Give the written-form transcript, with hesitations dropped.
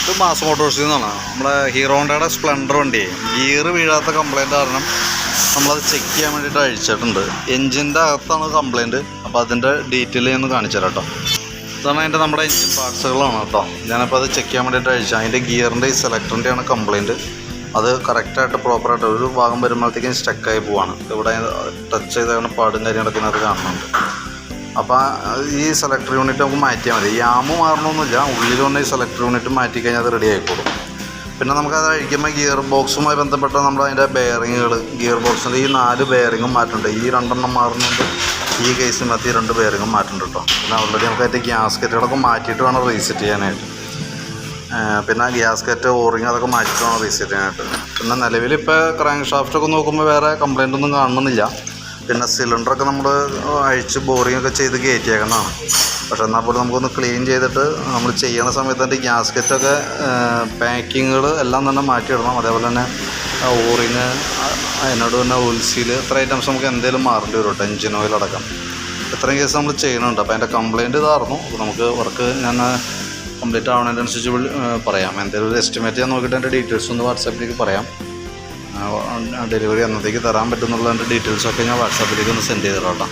ഇത് മാസ് മോട്ടോഴ്സിൽ നിന്നാണ്. നമ്മുടെ ഹീറോ ഹോണ്ടയുടെ സ്പ്ലെൻഡർ വണ്ടി ഗിയർ വീഴാത്ത കംപ്ലയിൻ്റ് കാരണം നമ്മളത് ചെക്ക് ചെയ്യാൻ വേണ്ടിയിട്ട് അഴിച്ചിട്ടുണ്ട്. എൻജിൻ്റെ അകത്താണ് കംപ്ലയിൻറ്റ്. അപ്പോൾ അതിൻ്റെ ഡീറ്റെയിൽ ഒന്ന് കാണിച്ചു തരാം കേട്ടോ. ഇതാണ് അതിൻ്റെ നമ്മുടെ എൻജിൻ പാർട്സുകളാണ് കേട്ടോ. ഞാനപ്പോൾ അത് ചെക്ക് ചെയ്യാൻ വേണ്ടിയിട്ട് അഴിച്ചു. അതിൻ്റെ ഗിയറിൻ്റെ ഈ സെലക്ടറിൻ്റെയാണ് കംപ്ലയിൻറ്റ്. അത് കറക്റ്റായിട്ട് പ്രോപ്പറായിട്ട് ഒരു ഭാഗം വരുമ്പോഴത്തേക്കും സ്റ്റക്കായി പോവാണ്. ഇവിടെ ടച്ച് ചെയ്താണ് പാടും കാര്യങ്ങളൊക്കെ അത് കാണുന്നുണ്ട്. അപ്പോൾ ഈ സെലക്ടർ യൂണിറ്റ് നമുക്ക് മാറ്റിയാൽ മതി. ഈ ആമ് മാറണമെന്നില്ല, ഉള്ളിൽ കൊണ്ട് ഈ സെലക്ടർ യൂണിറ്റ് മാറ്റി കഴിഞ്ഞാൽ അത് റെഡി ആയിക്കോളും. പിന്നെ നമുക്കത് അഴിക്കുമ്പോൾ ഗിയർ ബോക്സുമായി ബന്ധപ്പെട്ട നമ്മുടെ അതിൻ്റെ ബെയറിങ്ങുകൾ, ഗിയർ ബോക്സിൻ്റെ ഈ 4 ബെയറിങ്ങും മാറ്റുന്നുണ്ട്. ഈ 2 മാറുന്നുണ്ട്. ഈ കേസിനകത്ത് ഈ 2 ബെയറിങ്ങും മാറ്റുന്നുണ്ട് കേട്ടോ. പിന്നെ ഓൾറെഡി നമുക്ക് അതിൻ്റെ ഗ്യാസ്കറ്റുകളൊക്കെ മാറ്റിയിട്ട് വേണം റീസെറ്റ് ചെയ്യാനായിട്ട്. പിന്നെ ഗ്യാസ്കറ്റ്, ഓറിങ് അതൊക്കെ മാറ്റിയിട്ട് വേണം റീസെറ്റ് ചെയ്യാനായിട്ട്. പിന്നെ നിലവിലിപ്പോൾ ക്രാങ്ക് ഷാഫ്റ്റൊക്കെ നോക്കുമ്പോൾ വേറെ കംപ്ലയിൻ്റ് ഒന്നും കാണുന്നില്ല. പിന്നെ സിലിണ്ടറൊക്കെ നമ്മൾ അഴിച്ച് ബോറിങ്ങൊക്കെ ചെയ്ത് കയറ്റിയേക്കുന്നതാണ്. പക്ഷേ എന്നാൽ പോലും നമുക്കൊന്ന് ക്ലീൻ ചെയ്തിട്ട് നമ്മൾ ചെയ്യുന്ന സമയത്ത് അതിൻ്റെ ഗ്യാസ്കറ്റൊക്കെ പാക്കിങ്ങുകൾ എല്ലാം തന്നെ മാറ്റിയിടണം. അതേപോലെ തന്നെ ഓറിങ്, അതിനോട് തന്നെ ഓയിൽ സീല്, ഇത്ര ഐറ്റംസ് നമുക്ക് എന്തെങ്കിലും മാറേണ്ടി വരും കേട്ടോ. എൻജിൻ ഓയിൽ അടക്കം ഇത്രയും കേസ് നമ്മൾ ചെയ്യുന്നുണ്ട്. അപ്പോൾ അതിൻ്റെ കംപ്ലയിൻറ്റ് ഇതായിരുന്നു. അപ്പോൾ നമുക്ക് വർക്ക് ഞാൻ കംപ്ലീറ്റ് ആവുന്നതിനനുസരിച്ച് പറയാം. എന്തെങ്കിലും ഒരു എസ്റ്റിമേറ്റ് ഞാൻ നോക്കിയിട്ട് എൻ്റെ ഡീറ്റെയിൽസ് ഒന്ന് വാട്സാപ്പിലേക്ക് പറയാം. ഡെലിവറി എന്നത്തേക്ക് തരാൻ പറ്റുന്നുള്ളതിൻ്റെ ഡീറ്റെയിൽസൊക്കെ ഞാൻ വാട്സാപ്പിലേക്ക് ഒന്ന് സെൻഡ് ചെയ്ത് തരാം കേട്ടോ.